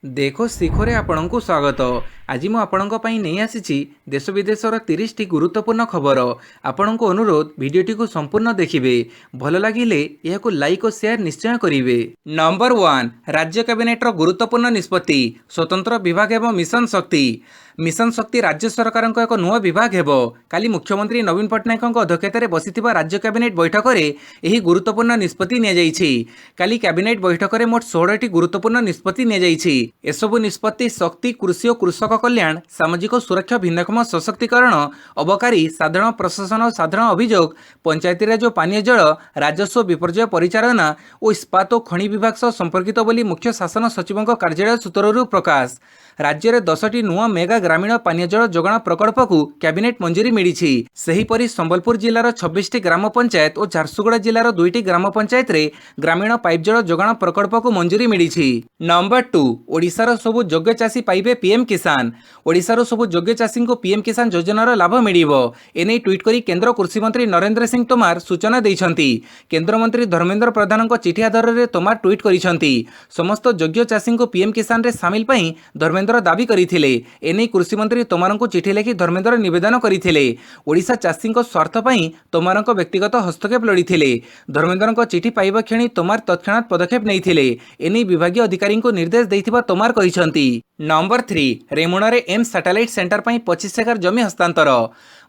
देखो शिखरे आपणଙ୍କୁ स्वागत। आज मु आपणଙ୍କ ପାଇଁ ନେଇ ଆସିଛି देश विदेशर 30 टी गुरुत्वपूर्ण खबर। आपणଙ୍କୁ अनुरोध भिडियोटी को संपूर्ण देखिए। भल लगिले यह लाइक और शेयर निश्चय करेंगे। नंबर 1 राज्य कैबिनेट गुरुत्वपूर्ण निष्पत्ति स्वतंत्र विभाग एवं मिशन शक्ति। मिशन शक्ति राज्य सरकार एक नुआ विभाग हेबो। काली मुख्यमंत्री नवीन पट्टनायक अध्यक्षतार बसिथिबा राज्य कैबिनेट बैठक में यह गुरुत्वपूर्ण निष्पत्ति नियाଯାଇଛି। काली कैबिनेट बैठक में मोट 16 टी गुरुत्वपूर्ण निष्पत्ति नियाଯାଇଛି। एसबु निष्पत्ति शक्ति कृषि और कृषक कल्याण सामाजिक सुरक्षा भिन्नक्षम सशक्तिकरण अबकारी साधारण प्रशासन और साधारण अभियोग पंचायतीराज और पानीय जल राजस्व विपर्यय परिचालना और इस्पात और खनि विभाग सह संपर्कित बोली मुख्य शासन सचिव कार्यालय सूत्ररू प्रकाश। राज्य में 10 टी नुआ मेगा ग्रामीण पानीय जल जोगाण प्रकल्प को कैबिनेट मंजूरी मिली। सेहीपरि संबलपुर जिलार 26 टी ग्राम पंचायत और झारसुगुड़ा जिलार 2 टी ग्राम पंचायत रे ग्रामीण पाइप जल जोगाण प्रकल्प को मंजूरी मिली। नंबर 2 ओडिशार सबु योग्य चाषी पाइबे पीएम किसान। ओडिशार सबु योग्य चाषी को पीएम किसान योजनार लाभ मिलिबो। एने ट्वीट करी केंद्र कृषि मंत्री नरेंद्र सिंह तोमार सूचना दैछंती। केंद्र मंत्री धर्मेंद्र प्रधान चिठी आधार में तोमार ट्वीट करिसंती। समस्त योग्य चाषी को पीएम किसान रे शामिल पई धर्मेंद्र दाबी करथिले। एने कृषि मंत्री तोमार को चिठी लिखि धर्मेंद्र निवेदन करथिले। ओडिशा चाषी स्वार्थ पई तोमार व्यक्तिगत हस्तक्षेप लड़ीथिले। धर्मेंद्र चिठी पाइबा क्षणी तोमार तत्क्षणात पदक्षेप नैथिले। एने विभागीय अधिकारी को निर्देश दैथिबा तोमार कहिसंती। नंबर 3 रेमुणारे एम्स सैटेलाइट सेंटर पर 25 एकर जमी हस्तांतर।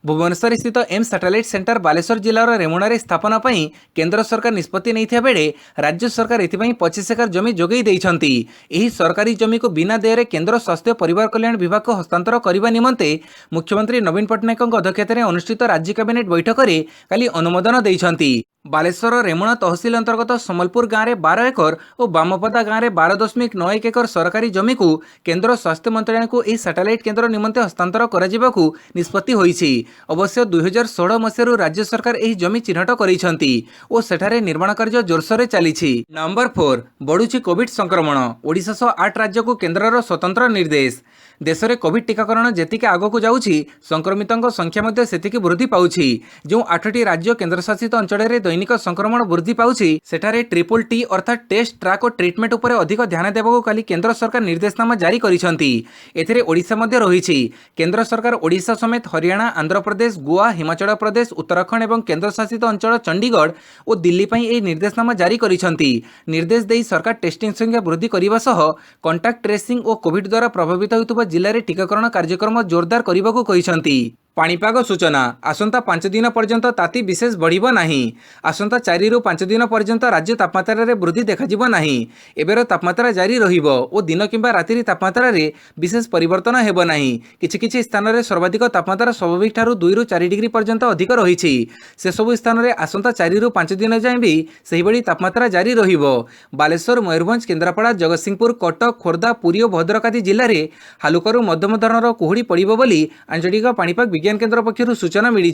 भुवनेश्वर स्थित एम्स सैटेलाइट सेंटर बालेश्वर जिलार रेमुणारे स्थापना पर केंद्र सरकार निष्पत्ति नहीं बेले राज्य सरकार एथिपाई 25 एकर जमी जोगई देइछंती। एही सरकारी जमी को बिना देय केंद्र स्वास्थ्य परिवार कल्याण विभाग को हस्तांतर करने निमंते मुख्यमंत्री नवीन पट्टनायक अध्यक्षतार अनुष्ठित राज्य कैबिनेट बैठक में काली अनुमोदन देइछंती। बालेश्वर रेमुणा तहसिल अंतर्गत समलपुर गाँव में 12 एकर और बामपदा गाँव में 12.91 एकर सरकारी जमी को केंद्र स्वास्थ्य मंत्रालय को यह सैटेलाइट केंद्र निमंते हस्तांतर कराजिबाकु निष्पत्ति होईछि। अवश्य 2016 मसीह राज्य सरकार यह जमी चिन्हट करिसेंती और सेठारे निर्माण कार्य जोरसोर चली। नंबर 4 बढ़ुछि कोविड संक्रमण। ओडिशा सह 8 राज्य को केंद्रर स्वतंत्र निर्देश। देश में कोविड टीकाकरण जेतिके आगक जाउछि संक्रमितों संख्या मध्य सेतिके वृद्धि पाउछि। जो 8टी राज्य केंद्रशासित अंचल में दैनिक संक्रमण वृद्धि पाउछि सेठारे ट्रिपल टी अर्थात टेस्ट ट्रैक और ट्रीटमेंट उपरे अधिक ध्यान देबाकू काली केंद्र सरकार निर्देशनामा जारी करिसेंती। एथिरे ओडिशा मध्य रहिछि। केंद्र सरकार ओडिशा समेत हरियाणा आंध्र प्रदेश गोवा हिमाचल प्रदेश उत्तराखंड और केंद्रशासित अंचल चंडीगढ़ और दिल्ली पर यह निर्देशनामा जारी करिसेंती। निर्देश देई सरकार टेस्टिंग संख्या वृद्धि करने सह कॉन्टैक्ट ट्रेसिंग और कोविड द्वारा प्रभावित होइतबा जिले में टीकाकरण कार्यक्रम जोरदार करने को कहिसेंती। पाणीपाग सूचना आसंता 5 दिन पर्यंत ताती विशेष बढ़िबो नाही। आसंता 4 रु 5 दिन पर्यंत राज्य तापमात्रा रे वृद्धि देखाजिबो नाही। एबेर तापमात्रा जारी रहिबो और दिन किंबा रात्रि तापमात्रा रे विशेष परिवर्तन हेबो नाही। किछि स्थान रे सर्वाधिक तापमात्रा स्वाभाविक ठारू 2 रु 4 डिग्री पर्यंत अधिक रहिछि। से सब स्थान रे आसंता 4 रु 5 दिन जाय भी सही बड़ी तापमात्रा जारी रहिबो। बालेश्वर मयूरभंज केन्द्रापड़ा जगतसिंहपुर कटक खोर्धा पुरी और भद्रक आदि जिल्ला रे हालुकारू मध्यम धरणर कुहुड़ी पड़िबो बोली आंचलिक पाणीपाग विज्ञान केन्द्र पक्षरु सूचना मिली।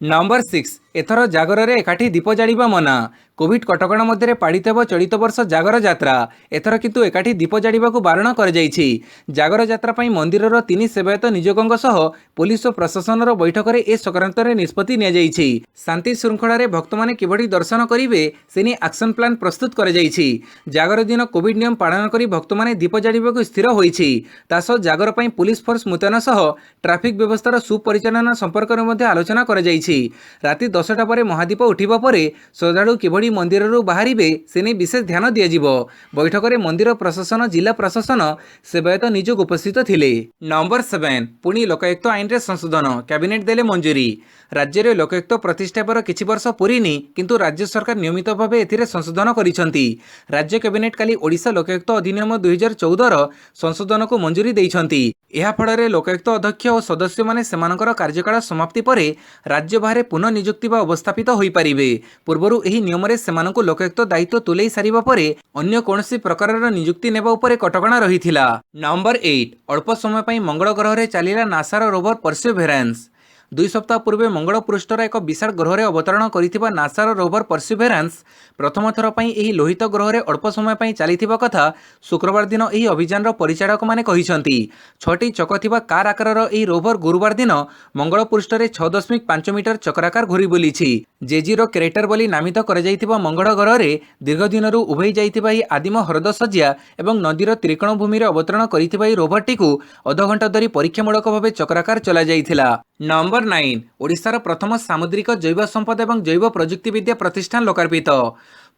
नंबर 6 एथर जागर रे एकाठी दीप जाड़िबा मना। कोविड कटकणा मध्य पालित हेब चलित वर्ष जागर यात्रा। एथर किंतु एकाठी दीप जाड़िबाकू बारण कर जाइछि। जागर यात्रा पई मंदिरर 3 सेवायत नियोगों सह पुलिस और प्रशासन बैठक में ए संक्रांत में निष्पत्ति निया जाइछि। शांति श्रृंखला रे भक्त माने किभଳି दर्शन करिवे सेनी एक्शन प्लान प्रस्तुत कर जाइछि। जागर दिन कोविड नियम पालन करी भक्त माने दीप जाड़िबाकू स्थिर होइछि। तासह जागर पई पुलिस फोर्स मुतयन सह ट्रैफिक व्यवस्थार सुपरिचालना संपर्क में मध्य आलोचना कर जाइछि। राति 10टा पर महादीप उठिबा परे श्रद्धालु किभଳି मंदिररू बाहरिबे सेने विशेष ध्यान दियाजिबो। बैठक में मंदिर प्रशासन जिला प्रशासन सेवायत निजोग उपस्थित थिले। नंबर 7 पुणी लोकायुक्त आईन रे संशोधन कैबिनेट देले मंजूरी। राज्य में लोकायुक्त प्रतिष्ठा पर किछि वर्ष पुरीनी किंतु राज्य सरकार नियमित भाव एथिरे संशोधन करिसंती। राज्य कैबिनेट काली ओडिशा लोकायुक्त अधिनियम 2014 संशोधन को मंजूरी देइछंती। एहा फଳରେ लोकायुक्त अध्यक्ष और सदस्य माने सेमानकर कार्यकाल समाप्ति परे राज्य बाहर पुनः नियुक्ति वा अवस्थापित होई परिबे। पूर्वरु एही नियम रे सेमानकु लोकायुक्त दायित्व तुलेई सारिबा परे अन्य कोनोसी प्रकारर नियुक्ति नेबा उपरे कटकणा रहिथिला। नंबर 8 अल्प समय पई मंगल ग्रह रे चलिला नासार रोवर परसिवरेंस। 2 सप्ताह पूर्वे मंगल पृष्ठर एक विशाल ग्रह में अवतरण कर नासार रोवर परसिभेरान्स प्रथम थर पर यह लोहित ग्रह में अल्प समय पर चली कथा शुक्रवार दिन यह अभियान परिचालक मैंने कहते। 6टी चक थिबा कार आकार यह रोवर गुरुवार दिन मंगल पृष्ठरे 6.5 मीटर चक्राकार घूरी बुली जेजीरो क्रेटर बोली नामित कर मंगल ग्रह में दीर्घ दिन उभई जाइथिबा आदिम हृद सज्जा और नदीर त्रिकोण भूमि अवतरण कर रोभरटी अध घंटा धरी परीक्षामूलक भाव चक्राकार चला जाइथिला। नंबर 9 ओडिशार प्रथम सामुद्रिक जैव संपद और जैव प्रजुक्तिविद्या प्रतिष्ठान लोकार्पित।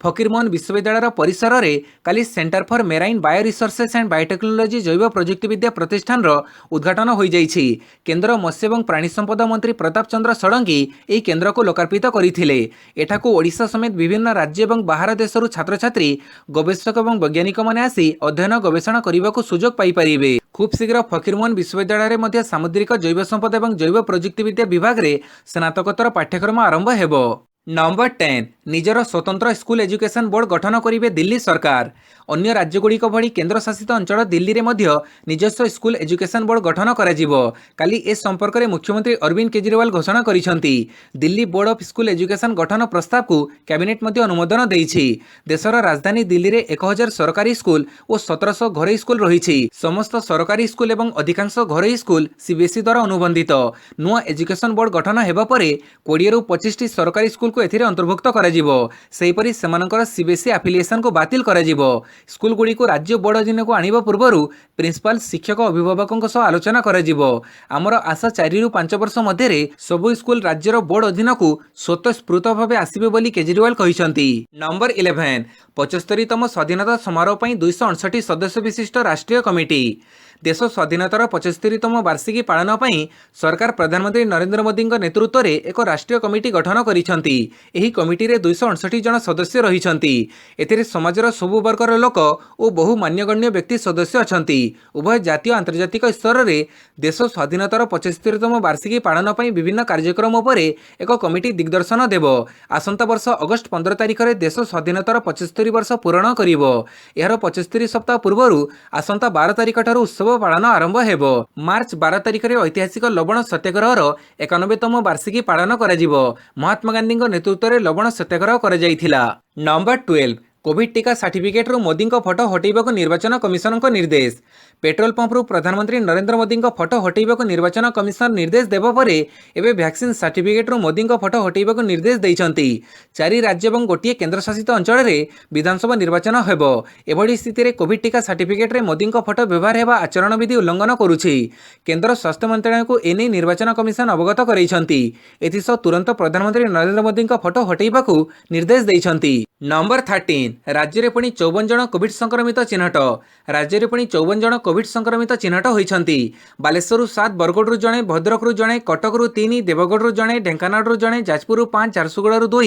फकीरमोहन विश्वविद्यालय परिसर में काली centre for marine bio resources and biotechnology जैव प्रजुक्तिविद्या प्रतिष्ठान उद्घाटन हो जाइछि। केंद्र मत्स्य और प्राणी संपद मंत्री प्रताप चंद्र षडंगी यह केन्द्र को लोकार्पित करथिले। एठाकू ओडिशा समेत विभिन्न राज्य और बाहर देशरू छात्र छात्री गवेषक और वैज्ञानिक माने आसी अध्ययन गवेषणा करने को सुजोग पाई परिबे। खूब शीघ्र फकीरमोहन विश्वविद्यालय में सामुद्रिक जैव संपद और जैव प्रजुक्तिविद्या विभाग में स्नातकोत्तर पाठ्यक्रम आरंभ हेबो। नंबर 10 निजर स्वतंत्र स्कूल एजुकेशन बोर्ड गठन करेंगे दिल्ली सरकार। अन्य राज्यगुड़िक भली केन्द्र शासित अंचल दिल्ली में मध्य निजस्व स्कूल एजुकेशन बोर्ड गठन कराजिबो। काली ए संपर्क में मुख्यमंत्री अरविंद केजरीवाल घोषणा करिसेंती। Delhi board of school education गठन प्रस्ताव को कैबिनेट मध्य अनुमोदन देइछि। देशर राजधानी दिल्ली में 1000 सरकारी स्कूल और 1700 घरोई स्कूल रही। समस्त सरकारी स्कूल और अधिकांश घरोई स्कूल सीबीएसई द्वारा अनुबंधित। नुआ एजुकेशन बोर्ड गठन हेबा परे 20 ରୁ 25ଟି सरकारी स्कूल को एथिरे अंतर्भुक्त कराजिबो। सेहीपरि सेमानकर सीबीएसई एफिलिएशन को बातिल कराजिबो। स्कूल गुड़ी को राज्य बोर्ड अधीन को आनिबा पूर्वरु प्रिंसिपल शिक्षक अभिभावकों सह आलोचना कराजिबो। आमर आशा 4 ରୁ 5 वर्ष मध्य सबु स्कूल राज्यर बोर्ड अधीन को स्वतःस्फूर्त भाव आसिबे बोली केजरीवाल कहिसंती। नंबर 11 75तम स्वाधीनता समारोह पर 259 सदस्य विशिष्ट राष्ट्रीय कमिटी। देश स्वाधीनतार 75तम वार्षिकी पालन पर सरकार प्रधानमंत्री नरेंद्र मोदी नेतृत्व में एक राष्ट्रीय कमिटी गठन करिसेंती। एही कमिटी रे 259 जन सदस्य रहिसेंती। एथिरे समाजर सबु वर्गर लोक और बहु मान्यगण्य व्यक्ति सदस्य अछंती। उभय जातीय आंतर्जातिक स्तर में देश स्वाधीनतार 75तम वार्षिकी पालन पर विभिन्न कार्यक्रम पर एक कमिटी दिग्दर्शन देव। आसंता वर्ष अगस्ट 15 तारिख में देश स्वाधीनतार 75 वर्ष पूरण करिवो। यार 75 सप्ताह पूर्व आसंता 12 तारिख ठारू उत्सव पालन आरंभ हेबो। मार्च 12 तारिख में ऐतिहासिक लवण सत्याग्रहर 91तम वार्षिकी पालन कराजिबो। महात्मा गांधी नेतृत्व में लवण सत्याग्रह करा जाइथिला। नंबर 12 कोविड टीका सर्टिफिकेट रु मोदी फोटो हटेबा निर्वाचन कमिशन को निर्देश। पेट्रोल पंप रु प्रधानमंत्री नरेंद्र मोदी फोटो हटेबा निर्वाचन कमिशन निर्देश देवा परे एबे वैक्सीन सर्टिफिकेट रु मोदी फोटो हटेबा निर्देश देइछंती। 4 राज्य और गोटे केन्द्र शासित अंचल में विधानसभा निर्वाचन हेबो। एभली स्थिति में कोविड टीका सर्टिफिकेट रे मोदी फोटो व्यवहार हेबा आचरण विधि उल्लंघन करुछि। केन्द्र स्वास्थ्य मंत्रालय को एने निर्वाचन कमिशन अवगत कराइछंती। एथिसह तुरंत प्रधानमंत्री नरेंद्र मोदी फोटो हटेबा निर्देश देइछंती। नंबर 13 राज्य में पुणी 54 जन कोविड संक्रमित चिन्हट। राज्य में पुणी 54 जन कोविड संक्रमित चिन्हट होइछंती। बालेश्वर 7 बरगड़ जड़े भद्रक जड़े कटक 3 देवगढ़ जड़े ढेंकानाल जड़े जाजपुर 5 झारसुगुड़ा 2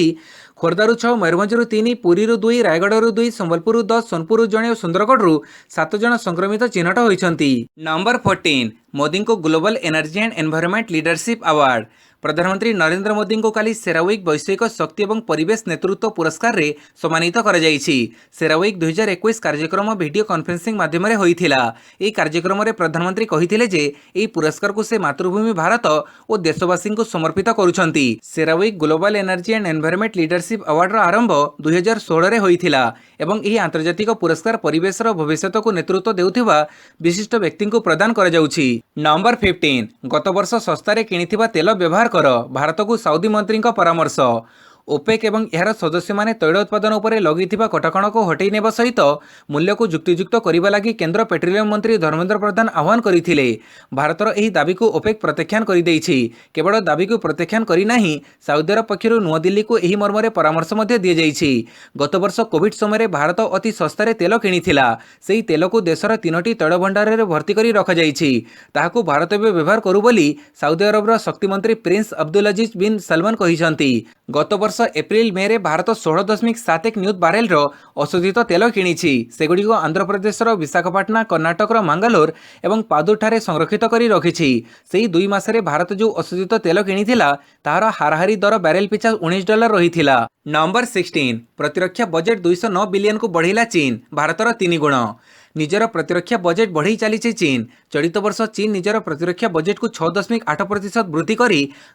खोर्धारू 6 मयूरभंज 3 पुरी 2 रायगढ़ 2 संबलपुर 10 सोनपुर जड़े और सुंदरगढ़ 7 जन संक्रमित चिन्हट होइछंती। नंबर 14 मोदी को global energy and environment leadership award. प्रधानमंत्री नरेंद्र मोदी को काली सेरावीक वैषयिक शक्ति और परिवेश नेतृत्व पुरस्कार रे सम्मानित करा जायछि। सेरावीक 2021 कार्यक्रम वीडियो कॉन्फ्रेंसिंग माध्यम रे होइथिला। एही कार्यक्रम रे प्रधानमंत्री कहिथिले जे एही पुरस्कार को से मातृभूमि भारत और देशवासी को समर्पित करुछंती। CERAWeek global energy and environment leadership award रो आरंभ 2016 रे होइथिला एवं एही आंतर्जातिक पुरस्कार परिवेश रो भविष्यत को नेतृत्व देउथिबा विशिष्ट व्यक्ति को प्रदान करा जाउछि। नंबर 15 गत वर्ष सस्तारे किनिथिबा तेल व्यवहार कर भारत को सऊदी मंत्री परामर्श। ओपेक एवं यार सदस्य माने तैल उत्पादन उपरे लगिथिबा कटकणा को हटै नेबा सहित मूल्य को जुक्तियुक्त करिबा लागि केंद्र पेट्रोलियम मंत्री धर्मेंद्र प्रधान आह्वान करिथिले। भारतर एही दाबी को ओपेक प्रत्याख्यान करि दैछि। केवल दाबी को प्रत्याख्यान करि नाही सऊदी अरब पक्षरु नुआ दिल्ली को एही मर्मरे परामर्श मध्ये दिए जाइछि। गत वर्ष कोविड समय भारत अति सस्तारे तेल किनिथिला। सेही तेल को देशर 3टी तैल भंडार रे भर्ती करि रखा जाइछि। ताहाकु भारत एबे व्यवहार करू बोली सऊदी अरब शक्ति मंत्री प्रिंस अब्दुल अजीज बिन सलमान कहिसंती। गत वर्ष एप्रिल मे रे भारत 16.71 न्यूज बारेल रो अशोधित तेल किनिछि। सेगुडी को आंध्र प्रदेश रो विशाखापट्टनम कर्नाटक रो मंगलोर एवं पादुर ठारे संरक्षित करी रखिछि। सेही 2 मासरे भारत जो अशोधित तेल किनिथिला तार हाराहारी दर बैरेल पिछा $19 रहिथिला। नंबर 16 प्रतिरक्षा बजेट 209 बिलियन को बढ़ेला चीन भारतर 3 गुण। निजर प्रतिरक्षा बजेट बढ़ई चली चीन। चलित वर्ष चीन निजर प्रतिरक्षा बजेट को 6.8% वृद्धि कर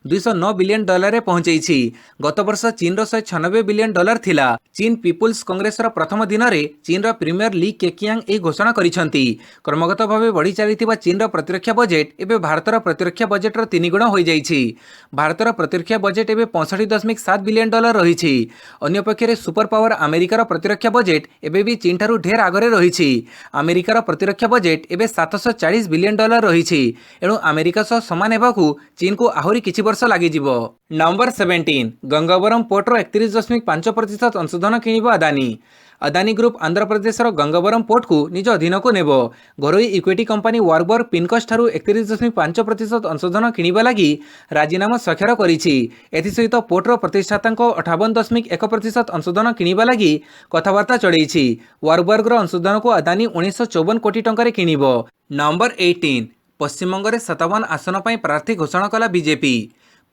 $209 बिलियन पहुंचाई। गत वर्ष चीन $196 बिलियन थिला। चीन पीपुल्स कांग्रेस प्रथम दिन में चीन प्रीमियर ली केकियांग यह घोषणा करिसेंती। क्रमगत भाव बढ़ी चली चीन प्रतिरक्षा बजेट एवं भारतर प्रतिरक्षा बजेटर 3 गुण हो जाइछि। भारतर प्रतिरक्षा बजेट एवं $65.7 बिलियन रही। अन्यपक्षे सुपर पावर अमेरिकार प्रतिरक्षा बजेट एवं भी चीन ठारू ढेर आगरे रही। अमेरिकार प्रतिरक्षा बजेट एवं $740 बिलियन रही। एणु अमेरिका सह समान होगाकू चीन को आहरी किछि वर्ष लागिजिवो। नंबर 17 गंगावरम पोर्टर 31.5% अंशधन किणिब अदानी। अदानी ग्रुप आंध्र प्रदेशर गंगावरम पोर्ट को निज अधीन को नेब। घरोई इक्विटी कंपनी वार्बर पिनकस ठारू 31.5% अंशधन किणिबा लागि राजीनामा स्वाक्षर करिछि। एथिसहित पोर्टर प्रतिष्ठातांक 58.1% अंशधन किणिबा लागि कथबार्ता चढ़ाइछि। वार्बर्गर अंशधन को अदानी 1954 कोटी टंका किणिब। नंबर 18 पश्चिमबंग 57 आसन पर प्रार्थी घोषणा कला बीजेपी।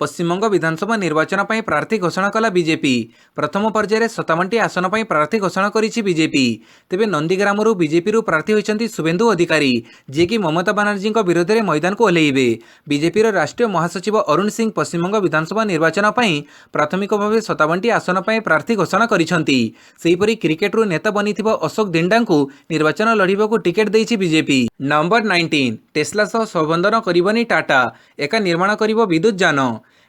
पश्चिमबंग विधानसभा निर्वाचन पर प्रार्थी घोषणा कला बीजेपी। प्रथम पर्यायर 57टी आसन पर प्रार्थी घोषणा करिछि बीजेपी। तेबे नंदीग्रामरू बीजेपी प्रार्थी होइछन्ति शुभेन्दु अधिकारी, जे कि ममता बानर्जी विरोध में मैदान को ओह्लैबे। बीजेपी राष्ट्रीय महासचिव अरुण सिंह पश्चिमबंग विधानसभा निर्वाचन पर प्राथमिक भाव 57टी आसन पर प्रार्थी घोषणा करिछन्ति। सेहिपरि क्रिकेटरू नेता बनिथिबा अशोक दिंडा को निर्वाचन लड़िबाकू टिकेट देइछि बीजेपी। नंबर 19 टेस्ला सह सहबंधन करिबनी टाटा। एका निर्माण करिबो विद्युत यान।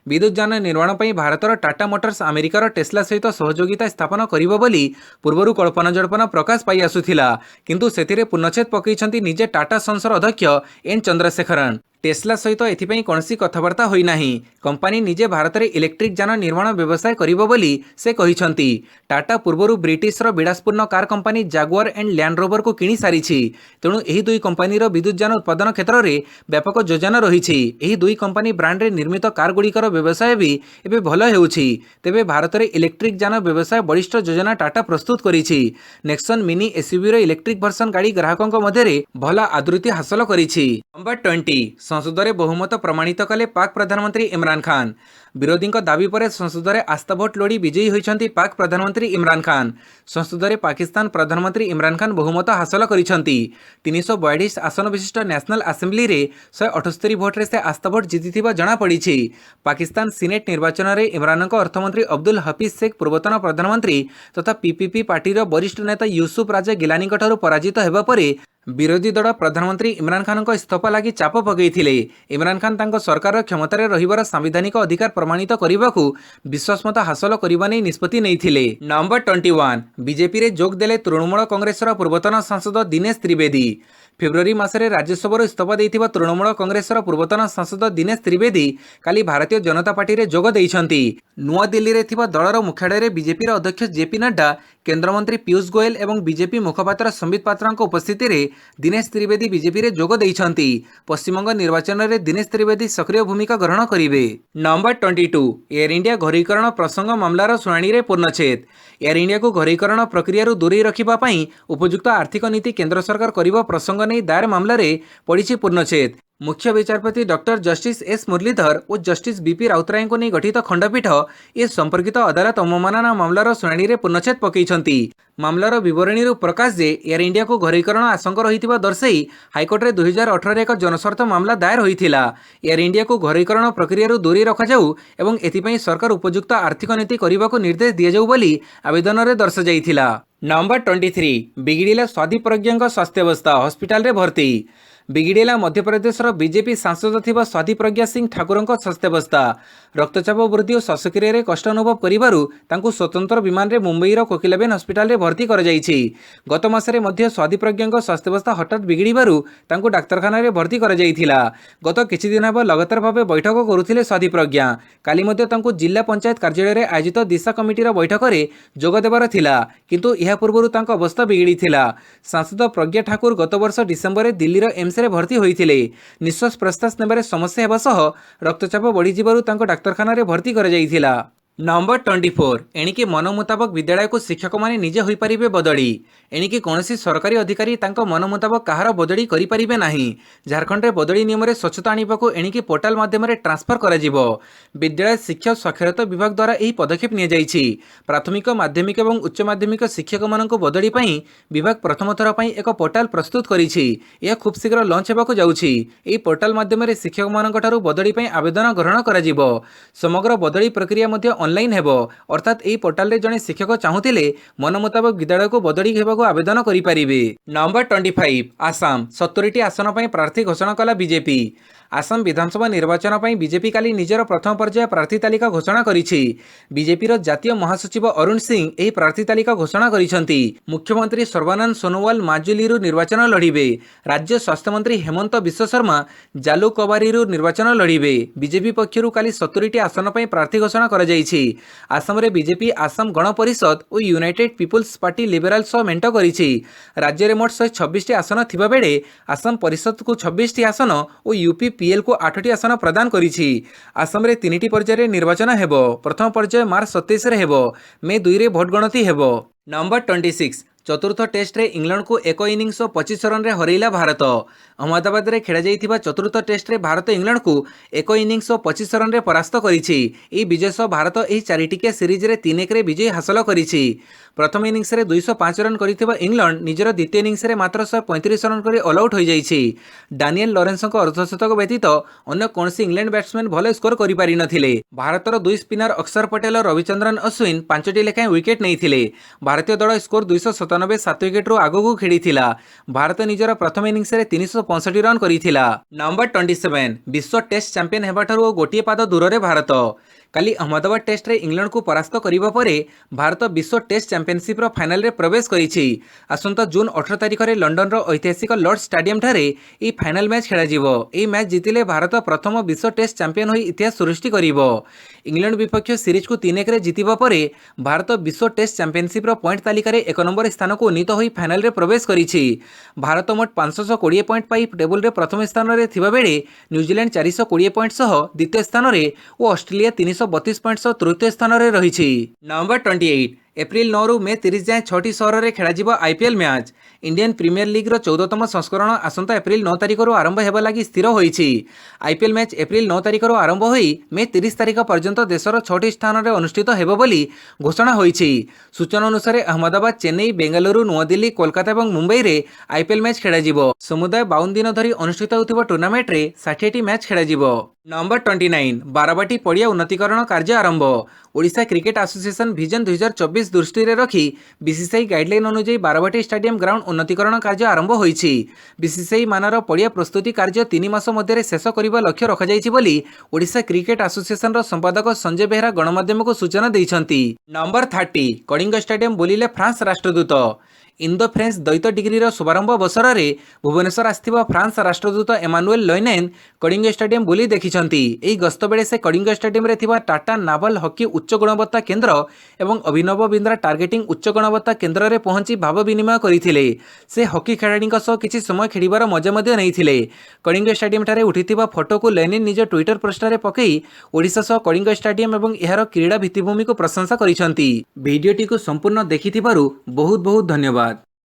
विद्युत यान निर्माण पर भारतर टाटा मोटर्स अमेरिकार टेस्ला सहित सहयोगिता स्थापन करिबो बोली पूर्वरु कल्पना जल्पना प्रकाश पाई आसुथिला, किंतु सेथिरे पूर्णच्छेद पकईछन्ति निजे टाटा संसर अध्यक्ष एन चंद्रशेखरन। टेस्ला सहित एथिपाई कौनसी कथबार्ता होई नाही। कंपनी निजे भारत में इलेक्ट्रिक यान निर्माण व्यवसाय करिबो बोली से कहिछन्ति। टाटा पूर्वरु ब्रिटिशर विलासपूर्ण car company Jaguar and Land Rover को किनी सारिछि। तेणु एही दुई कंपनीर विद्युत यान उत्पादन क्षेत्र में व्यापक योजना रहिछि। एही दुई कंपनी ब्रांड रे निर्मित कार गुड़िकर व्यवसाय भी एबे भल हेउछि। तेबे भारत में इलेक्ट्रिक यान व्यवसाय बलिष्ठ योजना टाटा प्रस्तुत करिछि। नेक्सन मिनी एसयूवी रो इलेक्ट्रिक वर्सन गाड़ी ग्राहकों मध्य भल आदृति हासिल करिछि। नंबर 20 संसद में बहुमत प्रमाणित कले पाक प्रधानमंत्री इमरान खान। विरोधी दाबी पर संसद में आस्था भोट लोड़ी विजयी होइछन्ति पाक प्रधानमंत्री इमरान खान। संसद में पाकिस्तान प्रधानमंत्री इमरान खान बहुमत हासिल करिछन्ति। 342 आसन विशिष्ट नेशनल असेंबली रे 178 भोट्रे से आस्था भोट जीतिथिबा जणा पड़िछि। पाकिस्तान सिनेट निर्वाचन में इमरान अर्थमंत्री अब्दुल हफीज शेख पूर्वतन प्रधानमंत्री तथा पीपीपी पार्टी वरिष्ठ नेता यूसुफ राजा गिलानी पराजित हेबा परे विरोधी दल प्रधानमंत्री इमरान खान इस्तीफा लगी चाप पकईथिले। इमरान खान तांको सरकार क्षमतार रहिबार सांविधानिक अधिकार प्रमाणित करने विश्वासमत हासिल करने निष्पत्ति नैथिले। नंबर 21 बीजेपी रे जोग देले तृणमूल कांग्रेसर पूर्वतन सांसद दिनेश त्रिवेदी। फेब्रुआरी मासरे राज्यसभा इस्तीफा देइथिबा तृणमूल कांग्रेसर पूर्वतन सांसद दिनेश त्रिवेदी काली भारतीय जनता पार्टी रे जोग देइछन्ति। नुआ दिल्ली रे थिबा दलर मुख्यालय बीजेपी अध्यक्ष जेपी नड्डा, केंद्रमंत्री पीयूष गोयल एवं बीजेपी मुखपात्र संबित पात्रा उपस्थिति रे दिनेश त्रिवेदी बीजेपी रे जोग देइछन्ति। पश्चिमबंग निर्वाचन रे दिनेश त्रिवेदी सक्रिय भूमिका ग्रहण करिवे। नंबर 22 एयर इंडिया घरीकरण प्रसंग मामलार शुणाणी रे पूर्णच्छेद। एयर इंडिया को घरीकरण प्रक्रिया दूरे रखिबा पई उपयुक्त आर्थिक नीति केंद्र सरकार करिबा प्रसंग नहीं दायर मामला रे पड़िछि पूर्णच्छेद। मुख्य विचारपति डॉक्टर जस्टिस एस मुरलीधर और जस्टिस बीपी राउतराय को नहीं गठित खंडपीठ ए संपर्कित अदालत अवमानना मामलार शुणाणी रे पूर्णच्छेद पकईछन्ति। मामलार विवरणी प्रकाश जे एयर इंडिया को घरीकरण आशंका रही दर्शाई हाइकोर्ट रे 2018 एक जनस्वार्थ मामला दायर होइथिला। एयर इंडिया को घरीकरण प्रक्रिया दूरे रखाଯାଉ एवं एथिपाई सरकार उपयुक्त आर्थिक नीति करने को निर्देश दिजाऊ बोली आवेदन रे दर्शा जाइथिला। नंबर 23 बिगिड़िला स्वाधि प्रज्ञा स्वास्थ्यावस्था हस्पिटाल रे भर्ती। बिगिड़ेला मध्यप्रदेश बीजेपी सांसद थिबा स्वाधि प्रज्ञा सिंह ठाकुर स्वास्थ्यावस्था। रक्तचाप वृद्धि और श्वासक्रिया रे कष्ट अनुभव करिबारु तांकु स्वतंत्र विमान रे मुंबईर कोकिलाबेन हस्पिटाल रे भर्ती कर जाइछि। गत मासरे मध्य स्वाधि प्रज्ञा स्वास्थ्यावस्था हठात बिगिड़िबारु तांकु डाक्तरखाना रे भर्ती कर जाइथिला। गत किछि दिन हेबा लगातार भावे बैठक करुथिले स्वाधि प्रज्ञा। काली मध्य तांकु जिला पंचायत कार्यालय रे आयोजित दिशा कमिटीर बैठक रे जोग देबार थिला, किंतु एहा पूर्वरु तांको अवस्था बिगिड़िथिला। सांसद प्रज्ञा ठाकुर गत वर्ष डिसेम्बर रे दिल्लीर एम्स रे भर्ती होइथिले। निश्वास प्रश्वास नेबारे समस्या हेबा सह रक्तचाप बढ़ी जिबारु तांको डाक्तरखाना रे भर्ती कर जाइथिला। नंबर 24 एणिकी मन मुताबक विद्यालय को शिक्षक माने निजे होई परिबे बदली एणिकी कौनसी सरकारी अधिकारी तांको मन मुताबक कहार बदली करि परिबे नाही। झारखंड रे बदली नियम रे स्वच्छता आनिबाकू एणिकी पोर्टाल माध्यम रे ट्रांसफर करा जिवो। विद्यालय शिक्षा साक्षरता विभाग द्वारा एही पदक्षेप निया जाईछि। प्राथमिक माध्यमिक एवं उच्च माध्यमिक शिक्षक माननको बदली पई विभाग प्रथम थर पई एक पोर्टाल प्रस्तुत करिछि। यह खूब शीघ्र लॉन्च हेबाकू जाउछि। एही पोर्टाल माध्यम रे शिक्षक मानक ठारू बदली पई आवेदन ग्रहण करा जिवो। समग्र बदली प्रक्रिया मध्य ऑनलाइन हेबो अर्थात एही पोर्टाल रे जणे शिक्षक चाहुतिले मन मुताबक विद्यालय को बदली हेबाकू आवेदन करि परिबे। नंबर 25 आसाम 70टी आसन पई प्रार्थी घोषणा कला बीजेपी। आसाम विधानसभा निर्वाचन पई बीजेपी काली निजर प्रथम पर्याय प्रार्थी तालिका घोषणा करिछि। बीजेपीर जातीय महासचिव अरुण सिंह एही प्रार्थी तालिका घोषणा करिसंती। मुख्यमंत्री सर्बानंद सोनोवाल माजुलीरु निर्वाचन लढिबे। राज्य स्वास्थ्य मंत्री हेमंत विश्व शर्मा जालुकबारीरु निर्वाचन लढिबे। बीजेपी पक्षरु काली 70टी आसन पई प्रार्थी घोषणा करा जाईछि। आसाम रे बीजेपी आसाम गण परिषद और यूनाइटेड पीपुल्स पार्टी लिबराल सह मेंट करिछि। राज्य रे मोट 126टी आसन थिबा बेले आसाम परिषद को 26टी आसन और यूपी पीएल को 8टी आसन प्रदान करिछि। आसाम रे 3टी पर्याय रे निर्वाचन हेबो। प्रथम पर्याय मार्च 27 रे हेबो। मे 2 रे भोट गणति हेबो। नंबर 26 चतुर्थ टेस्ट रे इंग्लैंड को 1 इनिंग्स 25 रन रे हरैला भारत। अहमदाबाद रे खेला जाइथिबा चतुर्थ टेस्ट रे भारत इंग्लैंड को 1 इनिंग्स 25 रन रे परास्त करिछि। एही विजय सह भारत एही चारिटिकिया सीरीज रे 3-1 रे विजय हासिल करिछि। प्रथम इनिंग्स रे 205 रन करिथिबा इंग्लैंड निजर द्वितीय इनिंग्स रे मात्र 135 रन करि ऑल आउट होई जाइछि। डानियल लॉरेंस को अर्धशतक व्यतीत अन्य कोनसी इंग्लैंड बैट्समैन भले स्कोर करि पारि नथिले। भारतर दुई स्पिनर अक्षर पटेल और रविचंद्रन अश्विन 5टी लेखाएं विकेट नैथिले। भारतीय दल स्कोर 297 7 विकेट रु आगकू खेलिथिला। भारत निजर प्रथम इनिंग्स रे 365 रन करिथिला। नंबर 27 विश्व टेस्ट चैंपियन हेबाठारु गोटिए पाद दूर रे भारत। काली अहमदाबाद टेस्ट रे इंग्लैंड को परास्त करिबा परे भारत विश्व टेस्ट चैंपियनशिप रो फाइनल रे प्रवेश करिछि। आसंता जून 18 तारिख रे लंडन रो ऐतिहासिक लॉर्ड्स स्टेडियम ठारे ई फाइनल मैच खेला जिवो। ई मैच जितिले भारत प्रथम विश्व टेस्ट चैंपियन होई इतिहास सृष्टि करिवो। इंग्लैंड विपक्ष सीरीज को 3-1 रे जितिबा परे भारत विश्व टेस्ट चैंपियनशिप रो पॉइंट तालिका रे 1 नंबर स्थान को उन्नीत होई फाइनल रे प्रवेश करिछि। भारत मोट 520 पॉइंट पाई टेबल रे प्रथम स्थान रे थिबा बेले न्यूजीलैंड 420 पॉइंट सह द्वितीय स्थान रे और ऑस्ट्रेलिया 332 पॉइंट सह तृतीय स्थान रे रहिछि। नंबर 28 एप्रिल 9 रु मे 30 जाए 6टी सहर में खेल IPL match. Indian Premier League 14तम संस्करण आसंता एप्रिल 9 तारिख आरंभ होगा लगी स्थिर होईछि। आईपीएल मैच एप्रिल 9 तारिख आरंभ होई मे 30 तारिख पर्यंत देशर 6टी स्थान में अनुष्ठित हेबो बोली घोषणा होईछि। सूचना अनुसार अहमदाबाद, चेन्नई, बेंगालुरु, नुआदिल्ली, कोलकाता और मुंबई रे आईपीएल मैच खेल जिवो। समुदाय 52 दिन धरी अनुष्ठित होउथिबा टूर्नामेंट रे 60टी मैच खेल जिवो। नंबर 29 बारवाटी पड़िया उन्नतीकरण कार्य आरंभ। ओडिशा क्रिकेट एसोसिएशन विजन 2024 दृष्टि रे रखी बीसीसीआई गाइडलाइन अनुसार बारवाटी स्टेडियम ग्राउंड उन्नतीकरण कार्य आरंभ होईछि। बीसीसीआई मानर पड़िया प्रस्तुति कार्य 3 मास मध्य शेष करने लक्ष्य रखाଯାଇଛି बोली ओडिशा क्रिकेट एसोसिएशन रो संपादक संजय बेहरा गणमाध्यम को सूचना दैछंती। नंबर 30 कलिंग स्टेडियम बुलिले फ्रांस राष्ट्रदूत। इंडो फ्रेंच द्वैत डिग्री शुभारंभ अवसर में भुवनेश्वर आसथिबा फ्रांस राष्ट्रदूत एमानुएल लोइनेन कलिंग स्टेडियम बुली देखिछंती। एही गस्त बेले से कलिंग स्टेडियम रे थिबा टाटा नावल हॉकी उच्च गुणवत्ता केंद्र एवं अभिनव बिंद्रा टार्गेटिंग उच्च गुणवत्ता केंद्र रे पहुंची भाव विनिमय करिथिले। से हॉकी खेलाड़ीଙ୍କ सह किछि समय खेलिबार मजा मध्ये नैथिले। कलिंग स्टेडियम ठारे उठिथिबा फोटो को लोइनेन निज ट्विटर पृष्ठ रे पकई ओडिशा सह कलिंग स्टेडियम एवं एहार क्रीड़ा भित्तिभूमि को प्रशंसा करिछंती। वीडियोटी को संपूर्ण देखिथिबारु बहुत बहुत धन्यवाद।